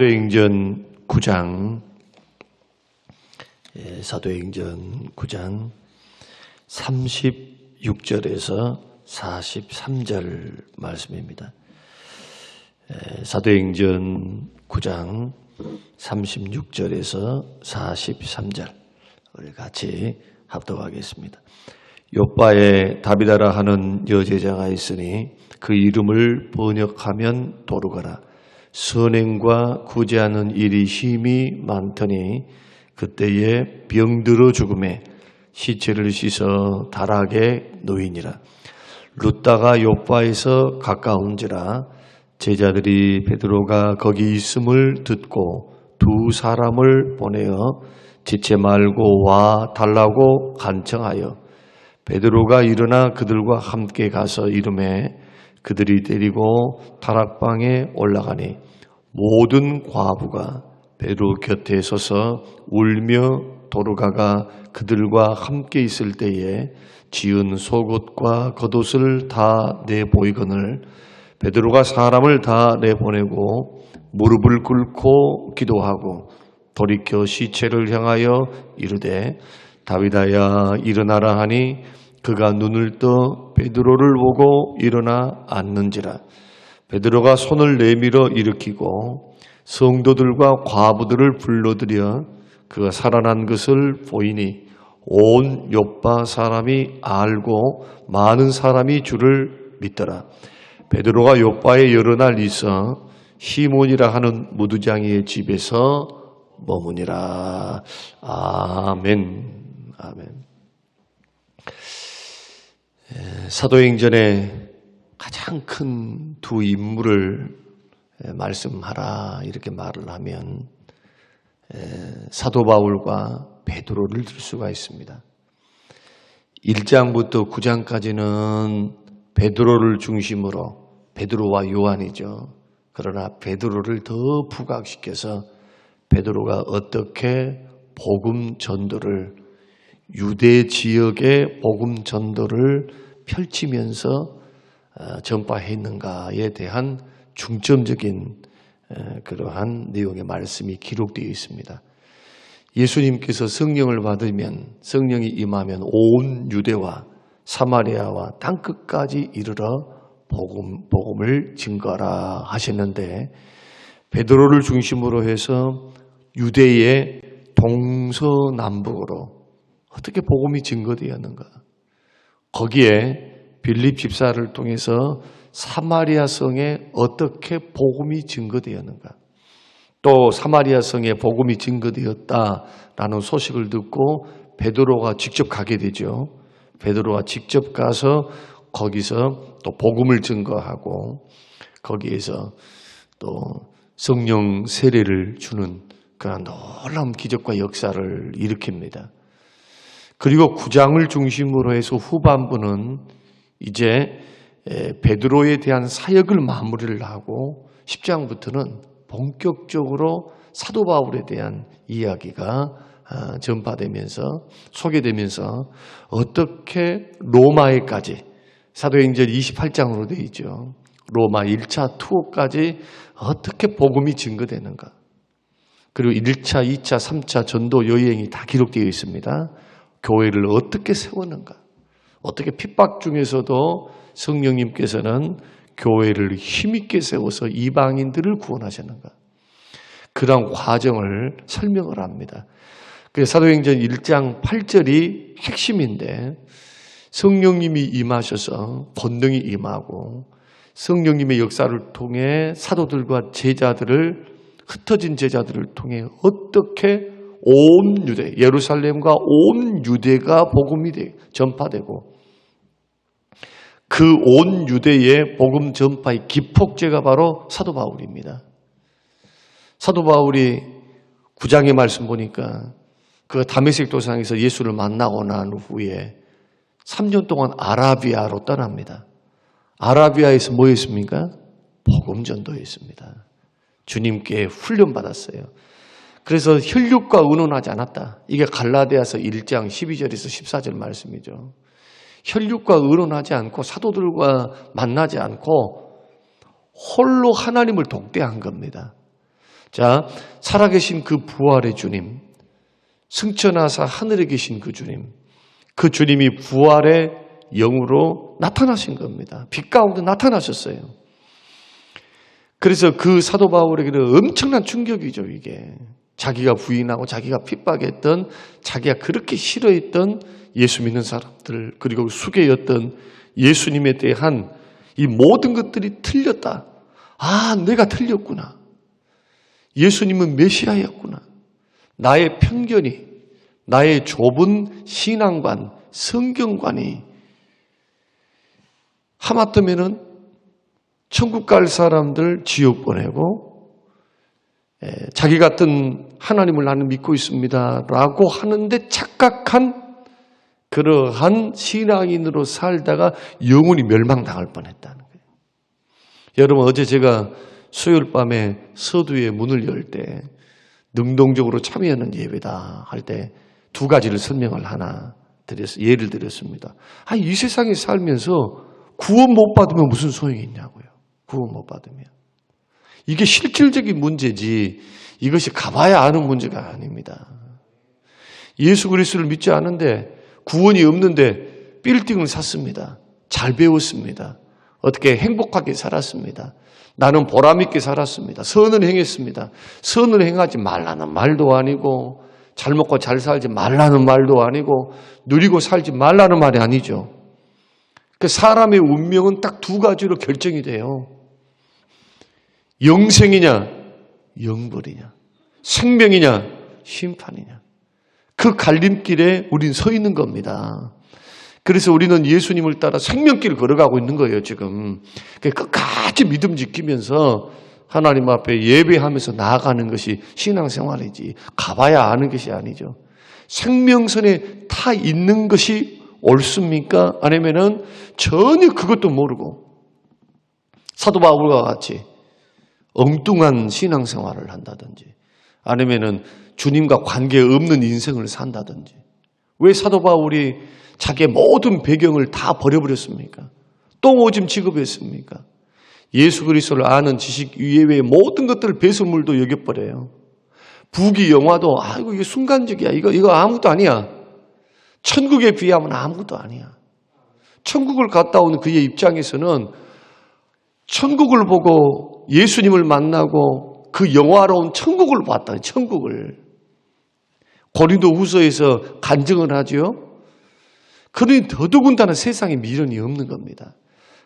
사도행전 9장 사도행전 9장 36절에서 43절 말씀입니다. 사도행전 9장 36절에서 43절 우리 같이 합독하겠습니다. 욥바에 다비다라 하는 여제자가 있으니 그 이름을 번역하면 도르가라. 선행과 구제하는 일이 힘이 많더니 그때에 병들어 죽음에 시체를 씻어 다락에 놓이니라. 룻다가 욥바에서 가까운지라 제자들이 베드로가 거기 있음을 듣고 두 사람을 보내어 지체 말고 와 달라고 간청하여 베드로가 일어나 그들과 함께 가서 이르매 그들이 데리고 다락방에 올라가니 모든 과부가 베드로 곁에 서서 울며 도르가가 그들과 함께 있을 때에 지은 속옷과 겉옷을 다 내보이거늘 베드로가 사람을 다 내보내고 무릎을 꿇고 기도하고 돌이켜 시체를 향하여 이르되 다윗아야 일어나라 하니 그가 눈을 떠 베드로를 보고 일어나 앉는지라. 베드로가 손을 내밀어 일으키고 성도들과 과부들을 불러들여 그가 살아난 것을 보이니 온 욥바 사람이 알고 많은 사람이 주를 믿더라. 베드로가 욥바에 여러 날 있어 시몬이라 하는 무두장이의 집에서 머무니라. 아멘. 아멘. 사도행전의 가장 큰 두 인물을 말씀하라 이렇게 말을 하면 사도 바울과 베드로를 들 수가 있습니다. 1장부터 9장까지는 베드로를 중심으로 베드로와 요한이죠. 그러나 베드로를 더 부각시켜서 베드로가 어떻게 복음 전도를 유대 지역의 복음 전도를 펼치면서 전파했는가에 대한 중점적인 그러한 내용의 말씀이 기록되어 있습니다. 예수님께서 성령을 받으면 성령이 임하면 온 유대와 사마리아와 땅끝까지 이르러 복음을 증거하라 하셨는데 베드로를 중심으로 해서 유대의 동서남북으로 어떻게 복음이 증거되었는가? 거기에 빌립 집사를 통해서 사마리아 성에 어떻게 복음이 증거되었는가? 또 사마리아 성에 복음이 증거되었다라는 소식을 듣고 베드로가 직접 가게 되죠. 베드로가 직접 가서 거기서 또 복음을 증거하고 거기에서 또 성령 세례를 주는 그런 놀라운 기적과 역사를 일으킵니다. 그리고 9장을 중심으로 해서 후반부는 이제 베드로에 대한 사역을 마무리를 하고 10장부터는 본격적으로 사도 바울에 대한 이야기가 전파되면서 소개되면서 어떻게 로마에까지 사도행전 28장으로 되어 있죠. 로마 1차 투어까지 어떻게 복음이 증거되는가. 그리고 1차, 2차, 3차 전도 여행이 다 기록되어 있습니다. 교회를 어떻게 세웠는가. 어떻게 핍박 중에서도 성령님께서는 교회를 힘있게 세워서 이방인들을 구원하셨는가. 그런 과정을 설명을 합니다. 그래서 사도행전 1장 8절이 핵심인데 성령님이 임하셔서 권능이 임하고 성령님의 역사를 통해 사도들과 제자들을 흩어진 제자들을 통해 어떻게 온 유대, 예루살렘과 온 유대가 복음이 전파되고 그 온 유대의 복음 전파의 기폭제가 바로 사도 바울입니다. 사도 바울이 9장의 말씀 보니까 그 다메섹 도상에서 예수를 만나고 난 후에 3년 동안 아라비아로 떠납니다. 아라비아에서 뭐 했습니까? 복음 전도했습니다. 주님께 훈련받았어요. 그래서 혈육과 의논하지 않았다. 이게 갈라디아서 1장 12절에서 14절 말씀이죠. 혈육과 의논하지 않고 사도들과 만나지 않고 홀로 하나님을 독대한 겁니다. 자, 살아계신 그 부활의 주님, 승천하사 하늘에 계신 그 주님이 부활의 영으로 나타나신 겁니다. 빛 가운데 나타나셨어요. 그래서 그 사도 바울에게는 엄청난 충격이죠, 이게. 자기가 부인하고 자기가 핍박했던, 자기가 그렇게 싫어했던 예수 믿는 사람들, 그리고 수괴였던 예수님에 대한 이 모든 것들이 틀렸다. 아, 내가 틀렸구나. 예수님은 메시아였구나. 나의 편견이, 나의 좁은 신앙관, 성경관이 하마터면은 천국 갈 사람들 지옥 보내고 자기 같은 하나님을 나는 믿고 있습니다라고 하는데 착각한 그러한 신앙인으로 살다가 영혼이 멸망당할 뻔했다는 거예요. 여러분, 어제 제가 수요일 밤에 서두에 문을 열 때 능동적으로 참여하는 예배다 할 때 두 가지를 설명을 예를 드렸습니다. 이 세상에 살면서 구원 못 받으면 무슨 소용이 있냐고요. 구원 못 받으면. 이게 실질적인 문제지 이것이 가봐야 아는 문제가 아닙니다. 예수 그리스도를 믿지 않은데 구원이 없는데 빌딩을 샀습니다. 잘 배웠습니다. 어떻게 행복하게 살았습니다. 나는 보람있게 살았습니다. 선을 행했습니다. 선을 행하지 말라는 말도 아니고 잘 먹고 잘 살지 말라는 말도 아니고 누리고 살지 말라는 말이 아니죠. 그 사람의 운명은 딱 두 가지로 결정이 돼요. 영생이냐, 영벌이냐, 생명이냐, 심판이냐. 그 갈림길에 우린 서 있는 겁니다. 그래서 우리는 예수님을 따라 생명길을 걸어가고 있는 거예요, 지금. 끝까지 믿음 지키면서 하나님 앞에 예배하면서 나아가는 것이 신앙생활이지. 가봐야 아는 것이 아니죠. 생명선에 타 있는 것이 옳습니까? 아니면은 전혀 그것도 모르고 사도 바울과 같이 엉뚱한 신앙생활을 한다든지 아니면은 주님과 관계없는 인생을 산다든지. 왜 사도 바울이 자기의 모든 배경을 다 버려버렸습니까? 똥오줌 취급했습니까? 예수 그리스도를 아는 지식 이외의 모든 것들을 배설물도 여겨버려요. 부귀 영화도 이게 순간적이야. 이거 아무것도 아니야. 천국에 비하면 아무것도 아니야. 천국을 갔다 오는 그의 입장에서는 천국을 보고 예수님을 만나고 그 영화로운 천국을 봤다. 천국을. 고린도후서에서 간증을 하죠. 그러니 더더군다나 세상에 미련이 없는 겁니다.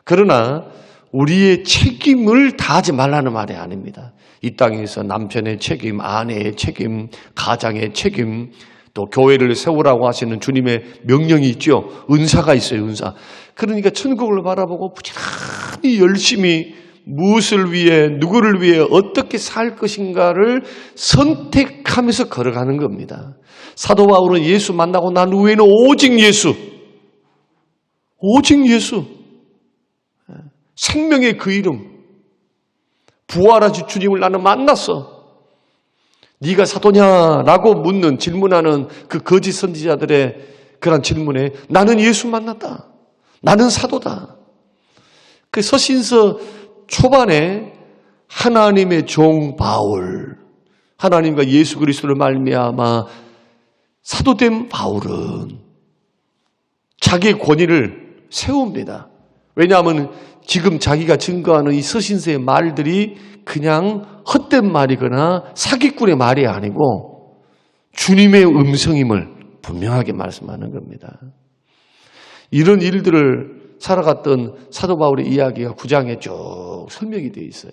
그러나 우리의 책임을 다하지 말라는 말이 아닙니다. 이 땅에서 남편의 책임, 아내의 책임, 가장의 책임, 또 교회를 세우라고 하시는 주님의 명령이 있죠. 은사가 있어요, 은사. 그러니까 천국을 바라보고 부지런히 열심히 무엇을 위해, 누구를 위해 어떻게 살 것인가를 선택하면서 걸어가는 겁니다. 사도 바울은 예수 만나고 난 후에는 오직 예수. 오직 예수. 생명의 그 이름. 부활하신 주님을 나는 만났어. 네가 사도냐라고 묻는 질문하는 그 거짓 선지자들의 그런 질문에 나는 예수 만났다. 나는 사도다. 그 서신서 초반에 하나님의 종 바울, 하나님과 예수 그리스도를 말미암아 사도된 바울은 자기의 권위를 세웁니다. 왜냐하면 지금 자기가 증거하는 이 서신서의 말들이 그냥 헛된 말이거나 사기꾼의 말이 아니고 주님의 음성임을 분명하게 말씀하는 겁니다. 이런 일들을 살아갔던 사도 바울의 이야기가 9장에 쭉 설명이 되어 있어요.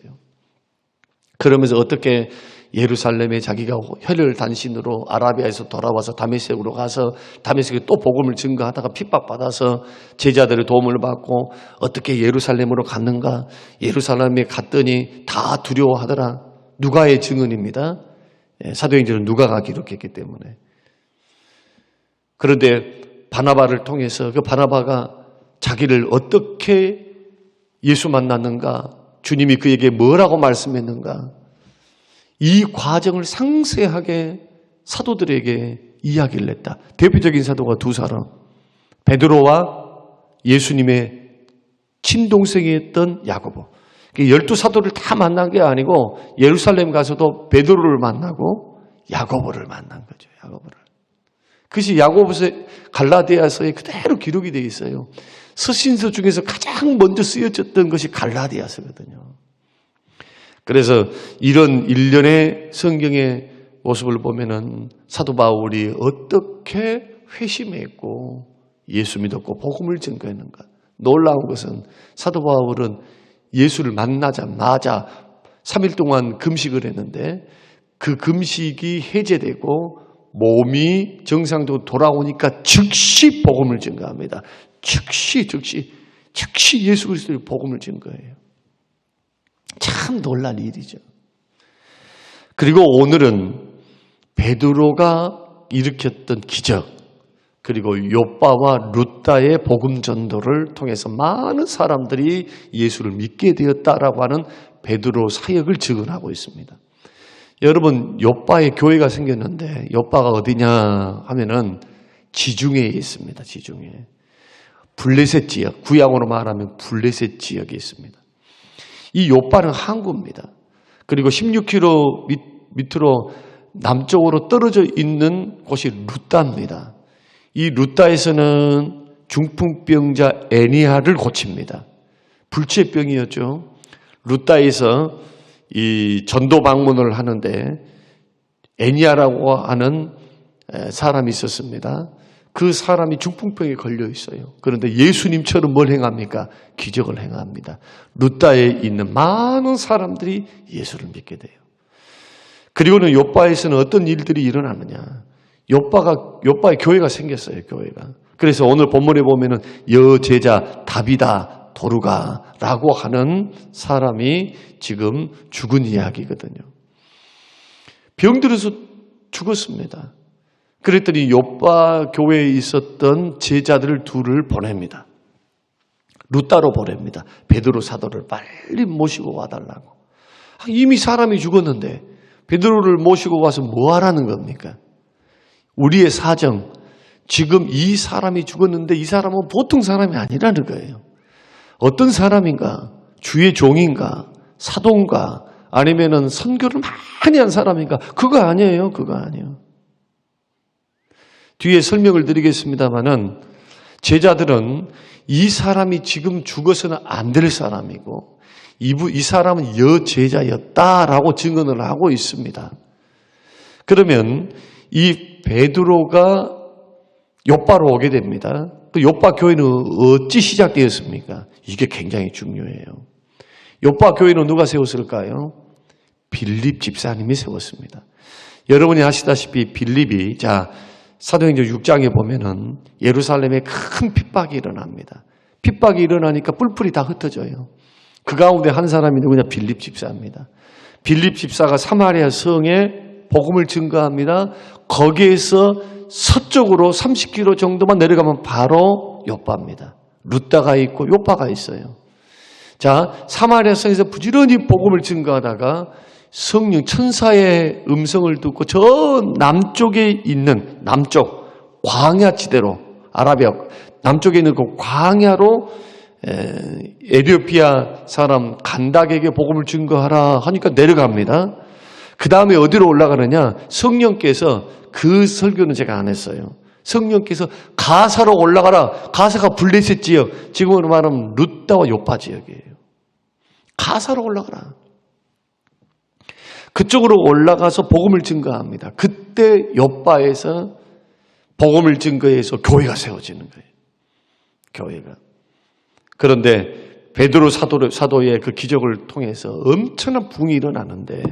그러면서 어떻게 예루살렘에 자기가 혈혈단신으로 아라비아에서 돌아와서 다메섹으로 가서 다메섹에 또 복음을 증거하다가 핍박받아서 제자들의 도움을 받고 어떻게 예루살렘으로 갔는가. 예루살렘에 갔더니 다 두려워하더라. 누가의 증언입니다. 사도행전은 누가가 기록했기 때문에. 그런데 바나바를 통해서 그 바나바가 자기를 어떻게 예수 만났는가, 주님이 그에게 뭐라고 말씀했는가, 이 과정을 상세하게 사도들에게 이야기를 했다. 대표적인 사도가 두 사람, 베드로와 예수님의 친동생이었던 야고보. 12 사도를 다 만난 게 아니고 예루살렘 가서도 베드로를 만나고 야고보를 만난 거죠. 야고보를. 그것이 야고보서 갈라디아서에 그대로 기록이 되어 있어요. 서신서 중에서 가장 먼저 쓰여졌던 것이 갈라디아서거든요. 그래서 이런 일련의 성경의 모습을 보면은 사도 바울이 어떻게 회심했고 예수 믿었고 복음을 증거했는가. 놀라운 것은 사도 바울은 예수를 만나자마자 3일 동안 금식을 했는데 그 금식이 해제되고 몸이 정상적으로 돌아오니까 즉시 복음을 증거합니다. 즉시 예수 그리스도의 복음을 증거해요. 참 놀랄 일이죠. 그리고 오늘은 베드로가 일으켰던 기적, 그리고 욥바와 룻다의 복음 전도를 통해서 많은 사람들이 예수를 믿게 되었다라고 하는 베드로 사역을 증언하고 있습니다. 여러분, 욥바의 교회가 생겼는데 욥바가 어디냐 하면은 지중해에 있습니다. 지중해. 블레셋 지역, 구약으로 말하면 블레셋 지역에 있습니다. 이 욥바는 항구입니다. 그리고 16km 밑으로 남쪽으로 떨어져 있는 곳이 룻다입니다. 이 룻다에서는 중풍병자 애니아를 고칩니다. 불치병이었죠. 룻다에서 이 전도 방문을 하는데 애니아라고 하는 사람이 있었습니다. 그 사람이 중풍병에 걸려 있어요. 그런데 예수님처럼 뭘 행합니까? 기적을 행합니다. 룻다에 있는 많은 사람들이 예수를 믿게 돼요. 그리고는 욥바에서는 어떤 일들이 일어나느냐? 욥바의 교회가 생겼어요. 교회가. 그래서 오늘 본문에 보면은 여제자 다비다 도루가라고 하는 사람이 지금 죽은 이야기거든요. 병들어서 죽었습니다. 그랬더니 욥바 교회에 있었던 제자들 둘을 보냅니다. 룻다로 보냅니다. 베드로 사도를 빨리 모시고 와달라고. 이미 사람이 죽었는데 베드로를 모시고 와서 뭐 하라는 겁니까? 우리의 사정, 지금 이 사람이 죽었는데 이 사람은 보통 사람이 아니라는 거예요. 어떤 사람인가? 주의 종인가? 사도인가? 아니면은 선교를 많이 한 사람인가? 그거 아니에요. 그거 아니에요. 뒤에 설명을 드리겠습니다마는 제자들은 이 사람이 지금 죽어서는 안 될 사람이고 이 사람은 여제자였다라고 증언을 하고 있습니다. 그러면 이 베드로가 욥바로 오게 됩니다. 또 욥바 교회는 어찌 시작되었습니까? 이게 굉장히 중요해요. 욥바 교회는 누가 세웠을까요? 빌립 집사님이 세웠습니다. 여러분이 아시다시피 빌립이 사도행전 6장에 보면은 예루살렘에 큰 핍박이 일어납니다. 핍박이 일어나니까 뿔뿔이 다 흩어져요. 그 가운데 한 사람이 누구냐? 빌립 집사입니다. 빌립 집사가 사마리아 성에 복음을 증거합니다. 거기에서 서쪽으로 30km 정도만 내려가면 바로 욥바입니다. 룻다가 있고 욥바가 있어요. 사마리아 성에서 부지런히 복음을 증거하다가 성령 천사의 음성을 듣고 저 남쪽에 있는 남쪽 광야 지대로 아라비아 남쪽에 있는 그 광야로 에티오피아 사람 간닥에게 복음을 증거하라 하니까 내려갑니다. 그 다음에 어디로 올라가느냐? 성령께서 그 설교는 제가 안 했어요. 성령께서 가사로 올라가라. 가사가 블레셋 지역, 지금으로 말하면 룻다와 욥바 지역이에요. 가사로 올라가라. 그쪽으로 올라가서 복음을 증거합니다. 그때 욥바에서 복음을 증거해서 교회가 세워지는 거예요. 교회가. 그런데 베드로 사도의 그 기적을 통해서 엄청난 붕이 일어나는데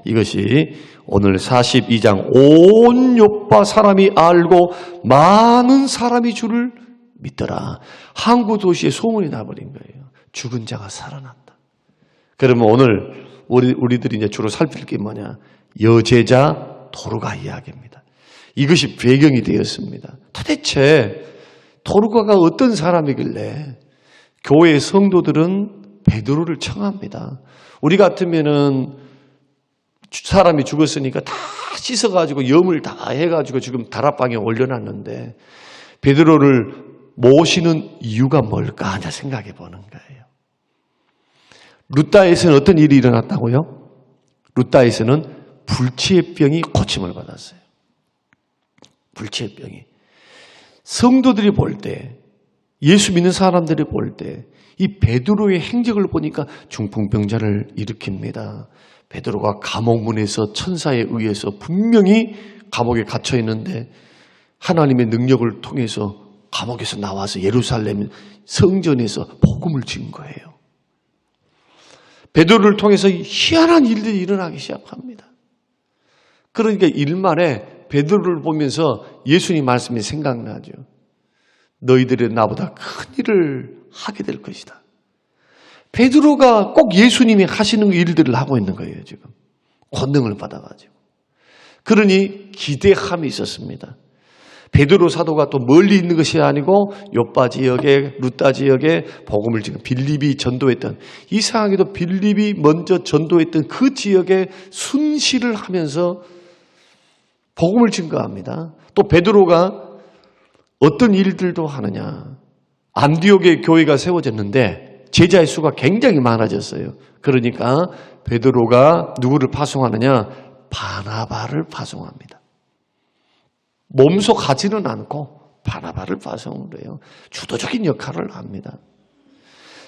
이것이 오늘 42장 온 욥바 사람이 알고 많은 사람이 주를 믿더라. 항구 도시에 소문이 나버린 거예요. 죽은 자가 살아났다. 그러면 오늘 우리들이 이제 주로 살필 게 뭐냐? 여제자 도루가 이야기입니다. 이것이 배경이 되었습니다. 도대체 도루가가 어떤 사람이길래 교회의 성도들은 베드로를 청합니다. 우리 같으면은 사람이 죽었으니까 다 씻어가지고 염을 다 해가지고 지금 다락방에 올려놨는데 베드로를 모시는 이유가 뭘까 하냐 생각해 보는 거예요. 루다에서는 어떤 일이 일어났다고요? 루다에서는 불치의 병이 고침을 받았어요. 불치의 병이. 성도들이 볼 때, 예수 믿는 사람들이 볼 때 이 베드로의 행적을 보니까 중풍병자를 일으킵니다. 베드로가 감옥문에서 천사에 의해서 분명히 감옥에 갇혀 있는데 하나님의 능력을 통해서 감옥에서 나와서 예루살렘 성전에서 복음을 진 거예요. 베드로를 통해서 희한한 일들이 일어나기 시작합니다. 그러니까 일말에 베드로를 보면서 예수님 말씀이 생각나죠. 너희들이 나보다 큰 일을 하게 될 것이다. 베드로가 꼭 예수님이 하시는 일들을 하고 있는 거예요, 지금. 권능을 받아가지고. 그러니 기대함이 있었습니다. 베드로 사도가 또 멀리 있는 것이 아니고 요빠 지역에, 루다 지역에 복음을 지금 빌립이 전도했던, 이상하게도 빌립이 먼저 전도했던 그 지역에 순시를 하면서 복음을 증거합니다. 또 베드로가 어떤 일들도 하느냐. 안디옥의 교회가 세워졌는데 제자의 수가 굉장히 많아졌어요. 그러니까 베드로가 누구를 파송하느냐? 바나바를 파송합니다. 몸소 가지는 않고 바나바를 파송을 해요. 주도적인 역할을 합니다.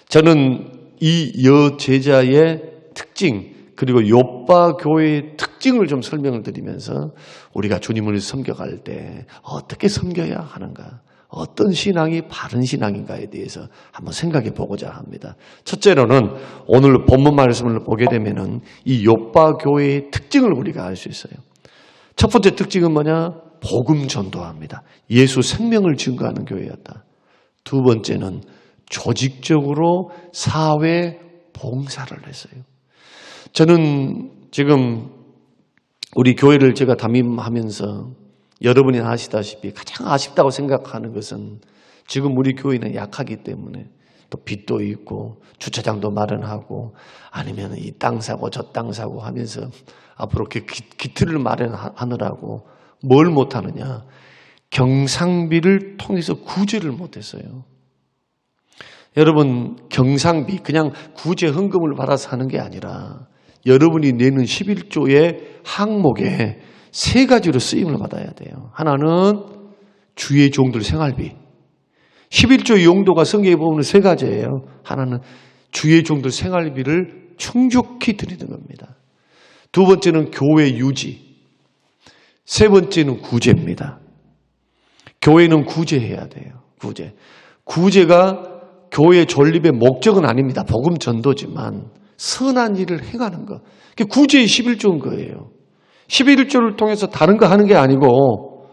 저는 이 여제자의 특징, 그리고 요빠 교회의 특징을 좀 설명을 드리면서 우리가 주님을 섬겨갈 때 어떻게 섬겨야 하는가, 어떤 신앙이 바른 신앙인가에 대해서 한번 생각해 보고자 합니다. 첫째로는 오늘 본문 말씀을 보게 되면은 이 요빠 교회의 특징을 우리가 알 수 있어요. 첫 번째 특징은 뭐냐? 복음 전도합니다. 예수 생명을 증거하는 교회였다. 두 번째는 조직적으로 사회 봉사를 했어요. 저는 지금 우리 교회를 제가 담임하면서 여러분이 아시다시피 가장 아쉽다고 생각하는 것은 지금 우리 교회는 약하기 때문에 또 빚도 있고 주차장도 마련하고 아니면 이 땅 사고 저 땅 사고 하면서 앞으로 기틀을 마련하느라고 뭘 못하느냐. 경상비를 통해서 구제를 못했어요. 여러분, 경상비 그냥 구제 헌금을 받아서 하는 게 아니라 여러분이 내는 11조의 항목에 세 가지로 쓰임을 받아야 돼요. 하나는 주의 종들 생활비. 11조 용도가 성경에 보면 세 가지예요. 하나는 주의 종들 생활비를 충족히 드리는 겁니다. 두 번째는 교회 유지. 세 번째는 구제입니다. 교회는 구제해야 돼요. 구제가 교회 존립의 목적은 아닙니다. 복음 전도지만 선한 일을 행하는 것. 그게 구제의 11조인 거예요. 11조를 통해서 다른 거 하는 게 아니고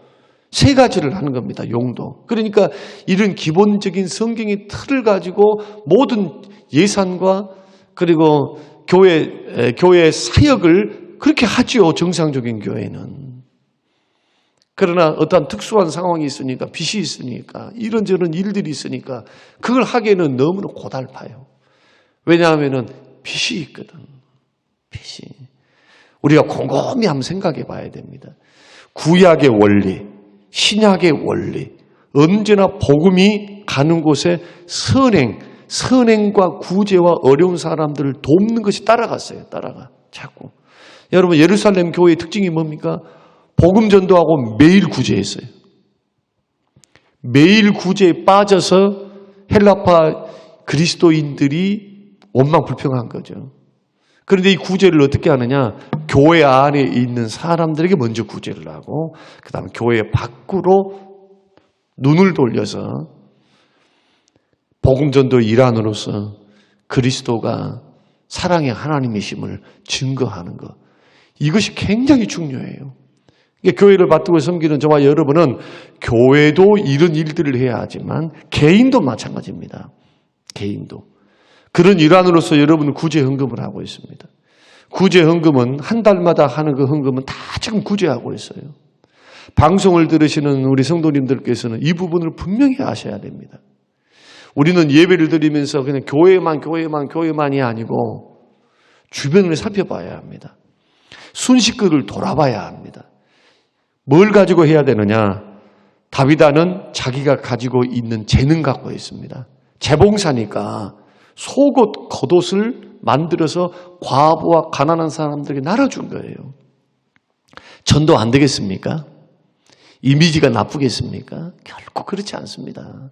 세 가지를 하는 겁니다. 용도. 그러니까 이런 기본적인 성경의 틀을 가지고 모든 예산과 그리고 교회 사역을 그렇게 하죠. 정상적인 교회는. 그러나 어떠한 특수한 상황이 있으니까, 빚이 있으니까, 이런저런 일들이 있으니까 그걸 하기에는 너무나 고달파요. 왜냐하면 빚이 있거든. 빚이. 우리가 곰곰이 한번 생각해 봐야 됩니다. 구약의 원리, 신약의 원리, 언제나 복음이 가는 곳에 선행과 구제와 어려운 사람들을 돕는 것이 따라갔어요. 자꾸. 여러분, 예루살렘 교회의 특징이 뭡니까? 복음 전도하고 매일 구제했어요. 매일 구제에 빠져서 헬라파 그리스도인들이 원망불평한 거죠. 그런데 이 구제를 어떻게 하느냐? 교회 안에 있는 사람들에게 먼저 구제를 하고 그 다음에 교회 밖으로 눈을 돌려서 복음 전도 일환으로서 그리스도가 사랑의 하나님이심을 증거하는 것. 이것이 굉장히 중요해요. 교회를 받들고 섬기는 저와 여러분은 교회도 이런 일들을 해야 하지만 개인도 마찬가지입니다. 개인도. 그런 일환으로서 여러분은 구제 헌금을 하고 있습니다. 구제 헌금은 한 달마다 하는 그 헌금은 다 지금 구제하고 있어요. 방송을 들으시는 우리 성도님들께서는 이 부분을 분명히 아셔야 됩니다. 우리는 예배를 드리면서 그냥 교회만이 아니고 주변을 살펴봐야 합니다. 순식간을 돌아봐야 합니다. 뭘 가지고 해야 되느냐? 다비다는 자기가 가지고 있는 재능 갖고 있습니다. 재봉사니까 속옷, 겉옷을 만들어서 과부와 가난한 사람들에게 나눠준 거예요. 전도 안 되겠습니까? 이미지가 나쁘겠습니까? 결코 그렇지 않습니다.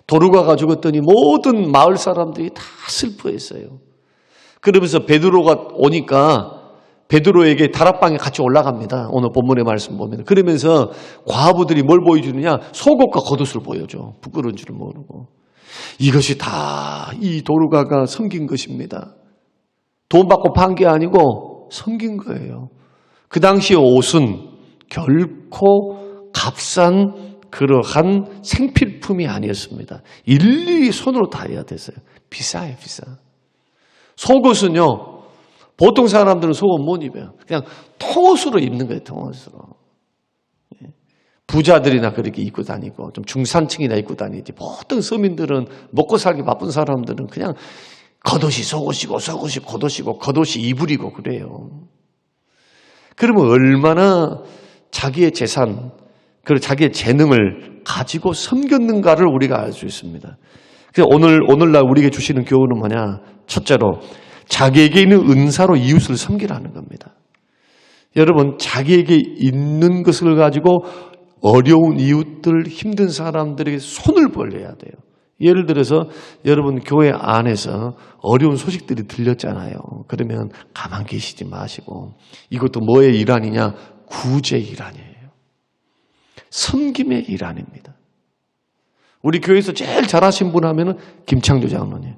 도루가가 죽었더니 모든 마을 사람들이 다 슬퍼했어요. 그러면서 베드로가 오니까 베드로에게 다락방에 같이 올라갑니다. 오늘 본문의 말씀 보면. 그러면서 과부들이 뭘 보여주느냐? 속옷과 겉옷을 보여줘. 부끄러운 줄 모르고. 이것이 다 이 도루가가 섬긴 것입니다. 돈 받고 판 게 아니고 섬긴 거예요. 그 당시의 옷은 결코 값싼 그러한 생필품이 아니었습니다. 일일이 손으로 다 해야 됐어요. 비싸요, 비싸. 속옷은요, 보통 사람들은 속옷 못 입어요. 그냥 통옷으로 입는 거예요, 통옷으로. 부자들이나 그렇게 입고 다니고, 좀 중산층이나 입고 다니지. 보통 서민들은 먹고 살기 바쁜 사람들은 그냥 겉옷이 속옷이고, 속옷이 겉옷이고, 겉옷이 이불이고 그래요. 그러면 얼마나 자기의 재산, 그리고 자기의 재능을 가지고 섬겼는가를 우리가 알 수 있습니다. 그래서 오늘날 우리에게 주시는 교훈은 뭐냐? 첫째로, 자기에게 있는 은사로 이웃을 섬기라는 겁니다. 여러분, 자기에게 있는 것을 가지고 어려운 이웃들, 힘든 사람들에게 손을 벌려야 돼요. 예를 들어서 여러분 교회 안에서 어려운 소식들이 들렸잖아요. 그러면 가만 계시지 마시고, 이것도 뭐의 일환이냐? 구제 일환이에요. 섬김의 일환입니다. 우리 교회에서 제일 잘하신 분 하면은 김창조 장로님.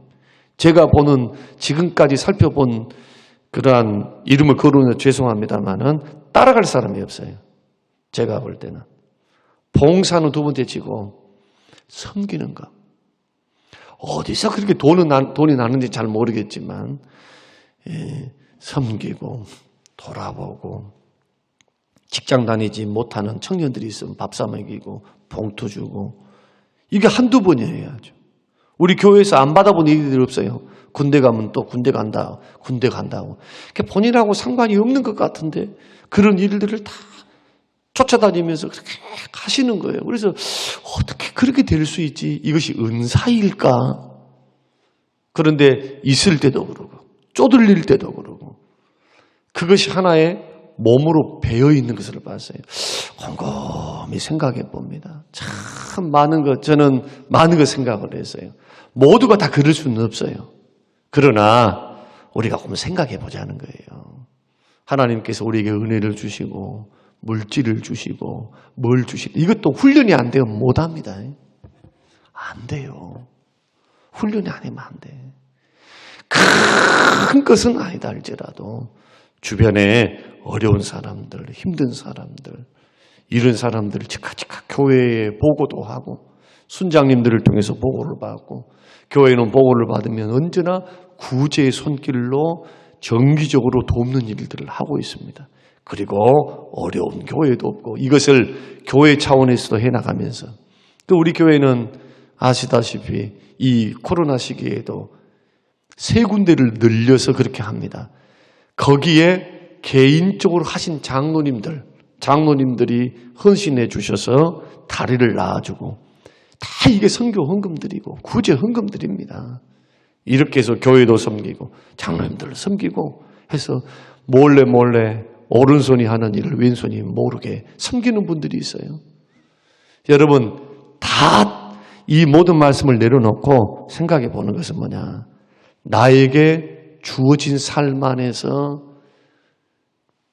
제가 보는, 지금까지 살펴본 그러한 이름을 거론해서 죄송합니다만은 따라갈 사람이 없어요. 제가 볼 때는. 봉사는 두 번째 치고 섬기는 것. 어디서 그렇게 돈이 나는지 잘 모르겠지만, 섬기고, 돌아보고, 직장 다니지 못하는 청년들이 있으면 밥 사 먹이고, 봉투 주고, 이게 한두 번이에요. 우리 교회에서 안 받아본 일들이 없어요. 군대 가면 또 군대 간다고. 본인하고 상관이 없는 것 같은데 그런 일들을 다 쫓아다니면서 그렇게 하시는 거예요. 그래서 어떻게 그렇게 될 수 있지? 이것이 은사일까? 그런데 있을 때도 그러고 쪼들릴 때도 그러고 그것이 하나의 몸으로 배어 있는 것을 봤어요. 곰곰이 생각해 봅니다. 참 저는 많은 것 생각을 했어요. 모두가 다 그럴 수는 없어요. 그러나 우리가 좀 생각해 보자는 거예요. 하나님께서 우리에게 은혜를 주시고 물질을 주시고 뭘 주시고, 이것도 훈련이 안 되면 못합니다. 안 돼요. 훈련이 안 되면 안 돼. 큰 것은 아니다 할지라도 주변에 어려운 사람들, 힘든 사람들, 이런 사람들을 즉각 교회에 보고도 하고, 순장님들을 통해서 보고를 받고, 교회는 보고를 받으면 언제나 구제의 손길로 정기적으로 돕는 일들을 하고 있습니다. 그리고 어려운 교회도 없고, 이것을 교회 차원에서도 해나가면서, 또 우리 교회는 아시다시피 이 코로나 시기에도 3군데를 늘려서 그렇게 합니다. 거기에 개인적으로 하신 장로님들이 헌신해 주셔서 다리를 낳아주고, 다 이게 선교 헌금들이고 구제 헌금들입니다. 이렇게 해서 교회도 섬기고 장로님들을 섬기고 해서 몰래 오른손이 하는 일을 왼손이 모르게 섬기는 분들이 있어요. 여러분, 다 이 모든 말씀을 내려놓고 생각해 보는 것은 뭐냐? 나에게 주어진 삶 안에서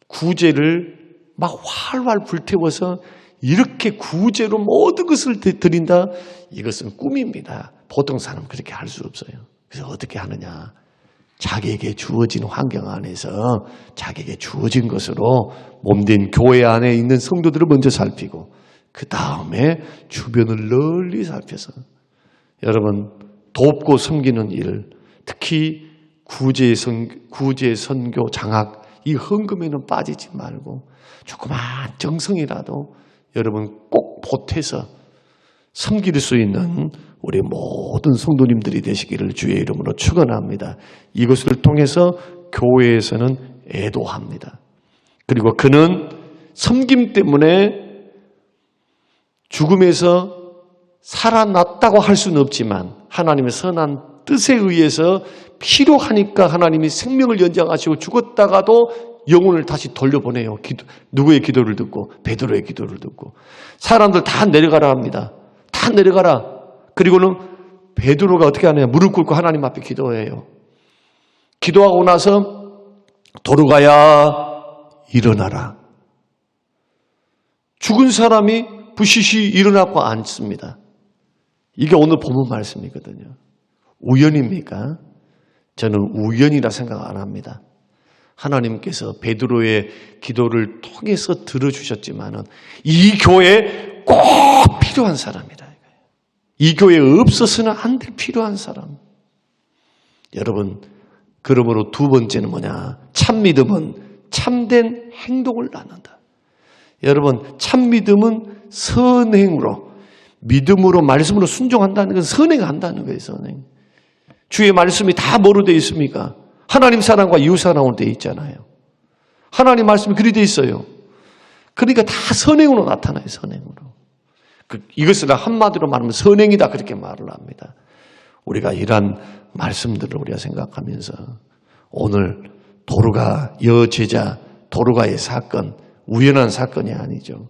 구제를 막 활활 불태워서 이렇게 구제로 모든 것을 드린다? 이것은 꿈입니다. 보통 사람은 그렇게 할 수 없어요. 그래서 어떻게 하느냐? 자기에게 주어진 환경 안에서 자기에게 주어진 것으로 몸된 교회 안에 있는 성도들을 먼저 살피고, 그 다음에 주변을 널리 살펴서, 여러분, 돕고 섬기는 일, 특히 구제 선교 장학, 이 헌금에는 빠지지 말고 조그만 정성이라도 여러분 꼭 보태서 섬길 수 있는 우리 모든 성도님들이 되시기를 주의 이름으로 축원합니다. 이것을 통해서 교회에서는 애도합니다. 그리고 그는 섬김 때문에 죽음에서 살아났다고 할 수는 없지만 하나님의 선한 뜻에 의해서 필요하니까 하나님이 생명을 연장하시고 죽었다가도 영혼을 다시 돌려보내요. 누구의 기도를 듣고? 베드로의 기도를 듣고. 사람들 다 내려가라 합니다. 다 내려가라. 그리고는 베드로가 어떻게 하느냐? 무릎 꿇고 하나님 앞에 기도해요. 기도하고 나서 도로가야 일어나라. 죽은 사람이 부시시 일어나고 앉습니다. 이게 오늘 본문 말씀이거든요. 우연입니까? 저는 우연이라 생각 안 합니다. 하나님께서 베드로의 기도를 통해서 들어주셨지만은 이 교회에 꼭 필요한 사람이다. 이 교회에 없어서는 안 될 필요한 사람. 여러분, 그러므로 두 번째는 뭐냐? 참 믿음은 참된 행동을 낳는다. 여러분, 참 믿음은 선행으로, 믿음으로, 말씀으로 순종한다는 건 선행한다는 거예요, 선행. 주의 말씀이 다 뭐로 되어 있습니까? 하나님 사랑과 이웃 사랑으로 되어 있잖아요. 하나님 말씀이 그리 되어 있어요. 그러니까 다 선행으로 나타나요, 선행으로. 이것을 한마디로 말하면 선행이다, 그렇게 말을 합니다. 우리가 이러한 말씀들을 우리가 생각하면서 오늘 도르가 여제자, 도르가의 사건, 우연한 사건이 아니죠.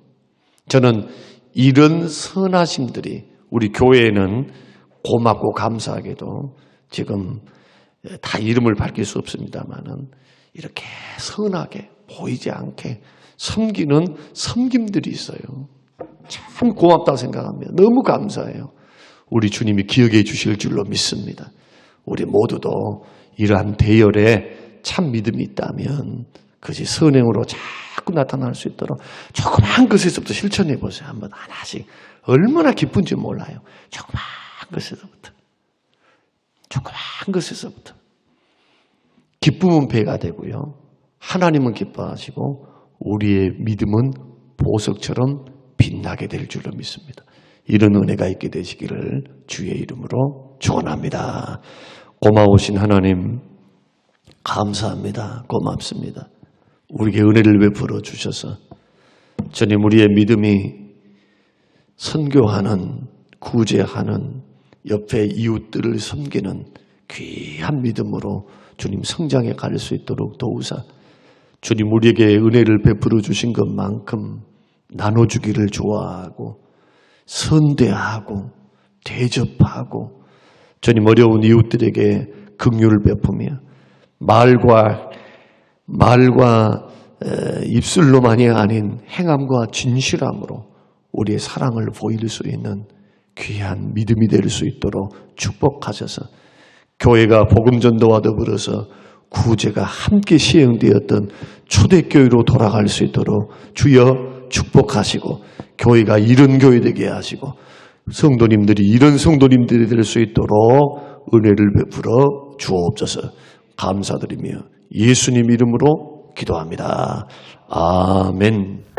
저는 이런 선하심들이 우리 교회에는 고맙고 감사하게도 지금 다 이름을 밝힐 수 없습니다만은 이렇게 선하게 보이지 않게 섬기는 섬김들이 있어요. 참 고맙다고 생각합니다. 너무 감사해요. 우리 주님이 기억해 주실 줄로 믿습니다. 우리 모두도 이러한 대열에 참 믿음이 있다면 그것이 선행으로 자꾸 나타날 수 있도록 조그만 것에서부터 실천해 보세요. 한번 하나씩. 얼마나 기쁜지 몰라요. 조그만 것에서부터. 조그만 것에서부터. 기쁨은 배가 되고요. 하나님은 기뻐하시고 우리의 믿음은 보석처럼 빛나게 될 줄로 믿습니다. 이런 은혜가 있게 되시기를 주의 이름으로 축원합니다. 고마우신 하나님 감사합니다. 고맙습니다. 우리에게 은혜를 베풀어 주셔서 주님 우리의 믿음이 선교하는, 구제하는, 옆에 이웃들을 섬기는 귀한 믿음으로 주님 성장해 갈 수 있도록 도우사 주님 우리에게 은혜를 베풀어 주신 것만큼 나눠주기를 좋아하고 선대하고 대접하고 주님 어려운 이웃들에게 긍휼을 베푸며 말과 입술로만이 아닌 행함과 진실함으로 우리의 사랑을 보일 수 있는 귀한 믿음이 될 수 있도록 축복하셔서 교회가 복음전도와 더불어서 구제가 함께 시행되었던 초대교회로 돌아갈 수 있도록 주여 축복하시고 교회가 이런 교회 되게 하시고 성도님들이 이런 성도님들이 될 수 있도록 은혜를 베풀어 주옵소서. 감사드리며 예수님 이름으로 기도합니다. 아멘.